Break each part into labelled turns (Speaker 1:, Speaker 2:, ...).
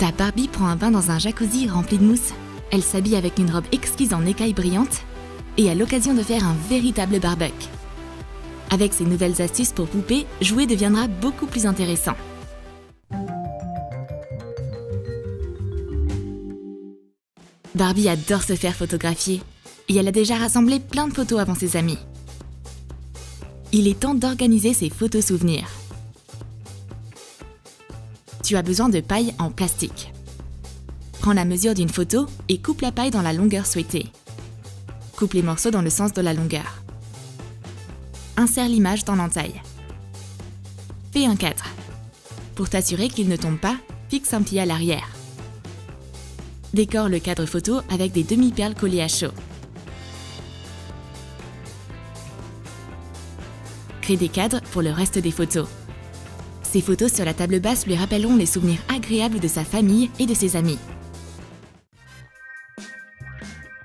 Speaker 1: Ta Barbie prend un bain dans un jacuzzi rempli de mousse. Elle s'habille avec une robe exquise en écailles brillantes et a l'occasion de faire un véritable barbecue. Avec ces nouvelles astuces pour poupées, jouer deviendra beaucoup plus intéressant. Barbie adore se faire photographier et elle a déjà rassemblé plein de photos avant ses amis. Il est temps d'organiser ses photos souvenirs. Tu as besoin de paille en plastique. Prends la mesure d'une photo et coupe la paille dans la longueur souhaitée. Coupe les morceaux dans le sens de la longueur. Insère l'image dans l'entaille. Fais un cadre. Pour t'assurer qu'il ne tombe pas, fixe un pied à l'arrière. Décore le cadre photo avec des demi-perles collées à chaud. Crée des cadres pour le reste des photos. Ces photos sur la table basse lui rappelleront les souvenirs agréables de sa famille et de ses amis.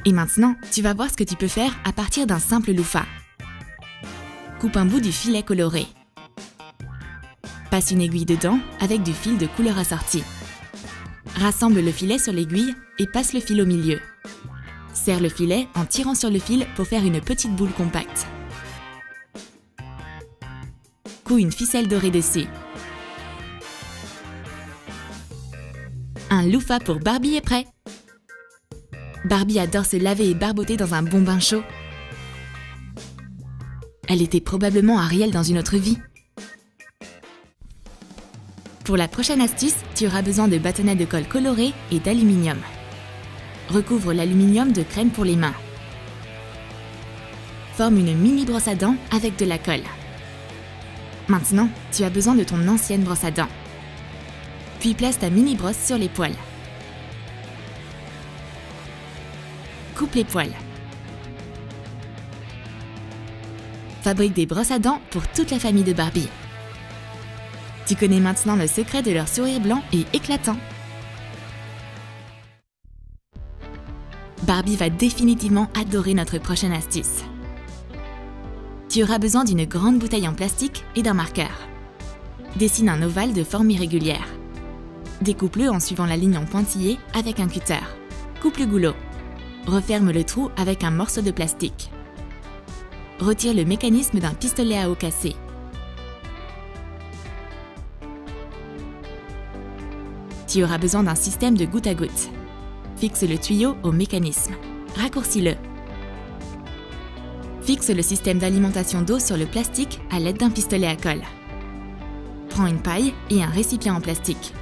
Speaker 1: Et maintenant, tu vas voir ce que tu peux faire à partir d'un simple loofah. Coupe un bout du filet coloré. Passe une aiguille dedans avec du fil de couleur assortie. Rassemble le filet sur l'aiguille et passe le fil au milieu. Serre le filet en tirant sur le fil pour faire une petite boule compacte. Couds une ficelle dorée dessus. Un loofah pour Barbie est prêt! Barbie adore se laver et barboter dans un bon bain chaud. Elle était probablement Ariel dans une autre vie. Pour la prochaine astuce, tu auras besoin de bâtonnets de colle colorés et d'aluminium. Recouvre l'aluminium de crème pour les mains. Forme une mini brosse à dents avec de la colle. Maintenant, tu as besoin de ton ancienne brosse à dents. Puis place ta mini brosse sur les poils. Coupe les poils. Fabrique des brosses à dents pour toute la famille de Barbie. Tu connais maintenant le secret de leur sourire blanc et éclatant. Barbie va définitivement adorer notre prochaine astuce. Tu auras besoin d'une grande bouteille en plastique et d'un marqueur. Dessine un ovale de forme irrégulière. Découpe-le en suivant la ligne en pointillé avec un cutter. Coupe le goulot. Referme le trou avec un morceau de plastique. Retire le mécanisme d'un pistolet à eau cassé. Tu auras besoin d'un système de goutte à goutte. Fixe le tuyau au mécanisme. Raccourcis-le. Fixe le système d'alimentation d'eau sur le plastique à l'aide d'un pistolet à colle. Prends une paille et un récipient en plastique.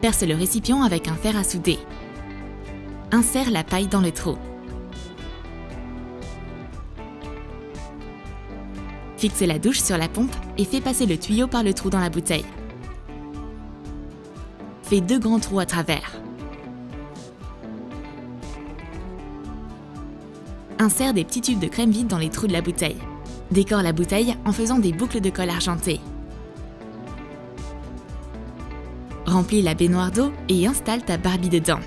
Speaker 1: Perce le récipient avec un fer à souder. Insère la paille dans le trou. Fixe la douche sur la pompe et fais passer le tuyau par le trou dans la bouteille. Fais 2 grands trous à travers. Insère des petits tubes de crème vide dans les trous de la bouteille. Décore la bouteille en faisant des boucles de colle argentée. Remplis la baignoire d'eau et installe ta Barbie dedans.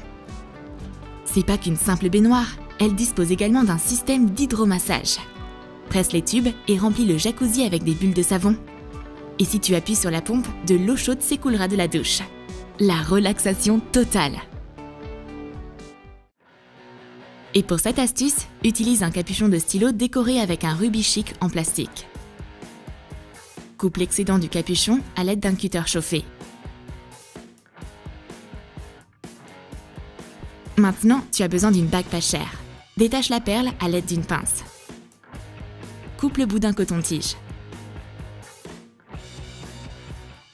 Speaker 1: C'est pas qu'une simple baignoire, elle dispose également d'un système d'hydromassage. Presse les tubes et remplis le jacuzzi avec des bulles de savon. Et si tu appuies sur la pompe, de l'eau chaude s'écoulera de la douche. La relaxation totale! Et pour cette astuce, utilise un capuchon de stylo décoré avec un rubis chic en plastique. Coupe l'excédent du capuchon à l'aide d'un cutter chauffé. Maintenant, tu as besoin d'une bague pas chère. Détache la perle à l'aide d'une pince. Coupe le bout d'un coton-tige.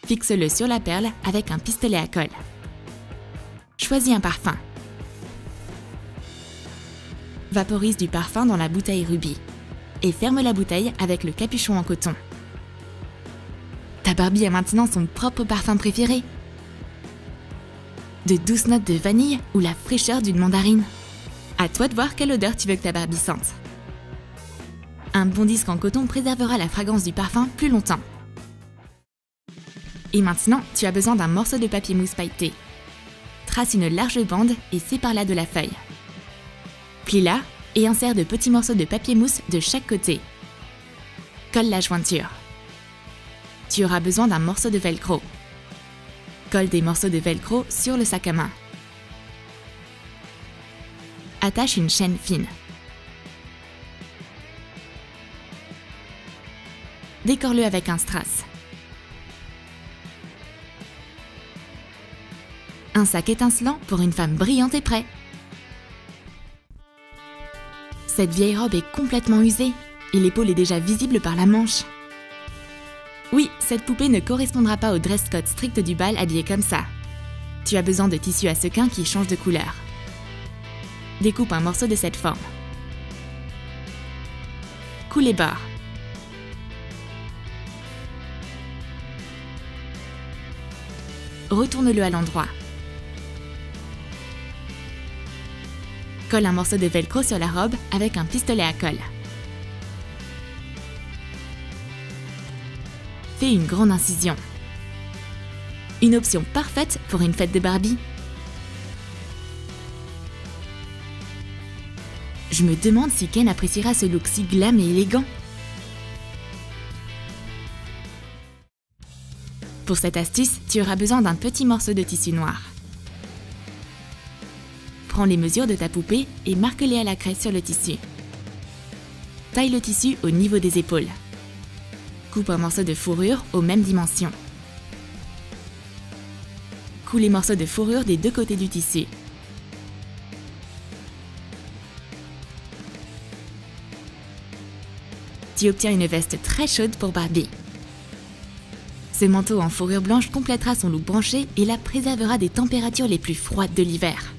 Speaker 1: Fixe-le sur la perle avec un pistolet à colle. Choisis un parfum. Vaporise du parfum dans la bouteille rubis et ferme la bouteille avec le capuchon en coton. Ta Barbie a maintenant son propre parfum préféré. De douces notes de vanille ou la fraîcheur d'une mandarine. À toi de voir quelle odeur tu veux que ta Barbie sente. Un bon disque en coton préservera la fragrance du parfum plus longtemps. Et maintenant, tu as besoin d'un morceau de papier mousse pailleté. Trace une large bande et sépare-la de la feuille. Plie-la et insère de petits morceaux de papier mousse de chaque côté. Colle la jointure. Tu auras besoin d'un morceau de velcro. Colle des morceaux de velcro sur le sac à main. Attache une chaîne fine. Décore-le avec un strass. Un sac étincelant pour une femme brillante est prêt. Cette vieille robe est complètement usée et l'épaule est déjà visible par la manche. Oui, cette poupée ne correspondra pas au dress code strict du bal habillé comme ça. Tu as besoin de tissu à sequins qui change de couleur. Découpe un morceau de cette forme. Coule les bords. Retourne-le à l'endroit. Colle un morceau de velcro sur la robe avec un pistolet à colle. Fais une grande incision. Une option parfaite pour une fête de Barbie. Je me demande si Ken appréciera ce look si glam et élégant. Pour cette astuce, tu auras besoin d'un petit morceau de tissu noir. Prends les mesures de ta poupée et marque-les à la craie sur le tissu. Taille le tissu au niveau des épaules. Coupe un morceau de fourrure aux mêmes dimensions. Coule les morceaux de fourrure des deux côtés du tissu. Tu obtiens une veste très chaude pour Barbie. Ce manteau en fourrure blanche complétera son look branché et la préservera des températures les plus froides de l'hiver.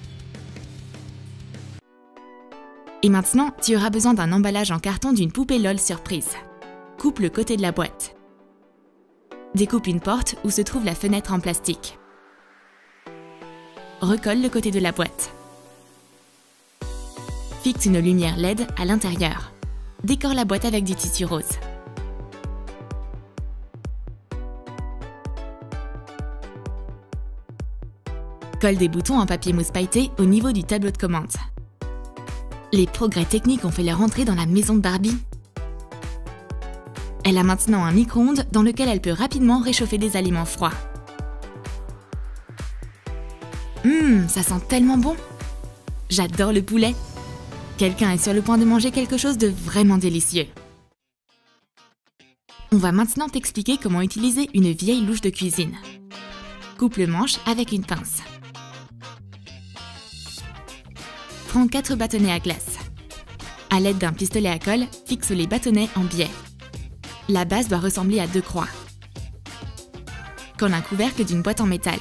Speaker 1: Et maintenant, tu auras besoin d'un emballage en carton d'une poupée LOL surprise. Coupe le côté de la boîte. Découpe une porte où se trouve la fenêtre en plastique. Recolle le côté de la boîte. Fixe une lumière LED à l'intérieur. Décore la boîte avec du tissu rose. Colle des boutons en papier mousse pailleté au niveau du tableau de commande. Les progrès techniques ont fait leur entrée dans la maison de Barbie. Elle a maintenant un micro-ondes dans lequel elle peut rapidement réchauffer des aliments froids. Ça sent tellement bon! J'adore le poulet! Quelqu'un est sur le point de manger quelque chose de vraiment délicieux. On va maintenant t'expliquer comment utiliser une vieille louche de cuisine. Coupe le manche avec une pince. Prends 4 bâtonnets à glace. À l'aide d'un pistolet à colle, fixe les bâtonnets en biais. La base doit ressembler à 2 croix. Colle un couvercle d'une boîte en métal.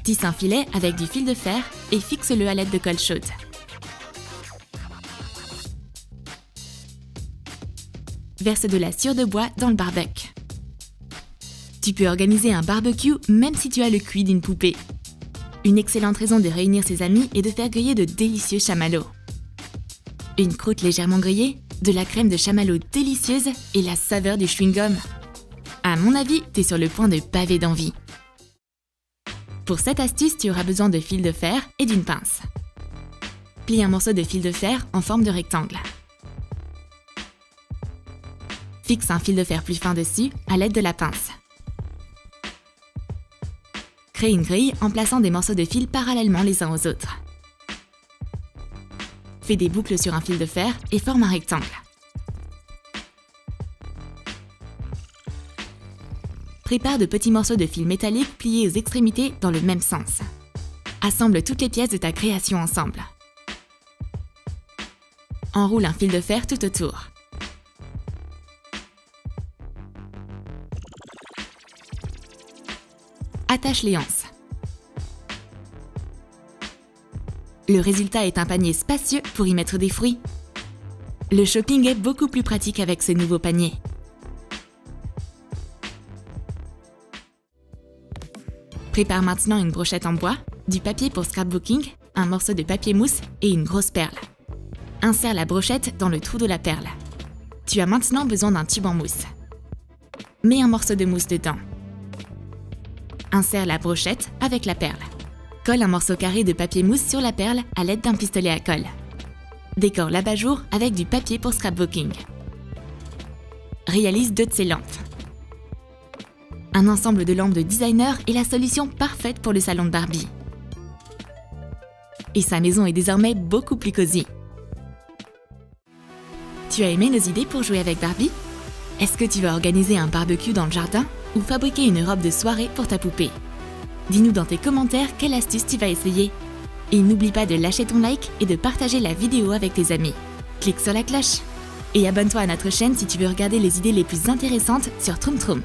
Speaker 1: Tisse un filet avec du fil de fer et fixe-le à l'aide de colle chaude. Verse de la sciure de bois dans le barbecue. Tu peux organiser un barbecue même si tu as le QI d'une poupée. Une excellente raison de réunir ses amis et de faire griller de délicieux chamallows. Une croûte légèrement grillée, de la crème de chamallow délicieuse et la saveur du chewing-gum. À mon avis, t'es sur le point de baver d'envie. Pour cette astuce, tu auras besoin de fil de fer et d'une pince. Plie un morceau de fil de fer en forme de rectangle. Fixe un fil de fer plus fin dessus à l'aide de la pince. Crée une grille en plaçant des morceaux de fil parallèlement les uns aux autres. Fais des boucles sur un fil de fer et forme un rectangle. Prépare de petits morceaux de fil métallique pliés aux extrémités dans le même sens. Assemble toutes les pièces de ta création ensemble. Enroule un fil de fer tout autour. Attache les anses. Le résultat est un panier spacieux pour y mettre des fruits. Le shopping est beaucoup plus pratique avec ce nouveau panier. Prépare maintenant une brochette en bois, du papier pour scrapbooking, un morceau de papier mousse et une grosse perle. Insère la brochette dans le trou de la perle. Tu as maintenant besoin d'un tube en mousse. Mets un morceau de mousse dedans. Insère la brochette avec la perle. Colle un morceau carré de papier mousse sur la perle à l'aide d'un pistolet à colle. Décore l'abat-jour avec du papier pour scrapbooking. Réalise 2 de ces lampes. Un ensemble de lampes de designer est la solution parfaite pour le salon de Barbie. Et sa maison est désormais beaucoup plus cosy. Tu as aimé nos idées pour jouer avec Barbie? Est-ce que tu vas organiser un barbecue dans le jardin ou fabriquer une robe de soirée pour ta poupée? Dis-nous dans tes commentaires quelle astuce tu vas essayer. Et n'oublie pas de lâcher ton like et de partager la vidéo avec tes amis. Clique sur la cloche. Et abonne-toi à notre chaîne si tu veux regarder les idées les plus intéressantes sur Troom Troom.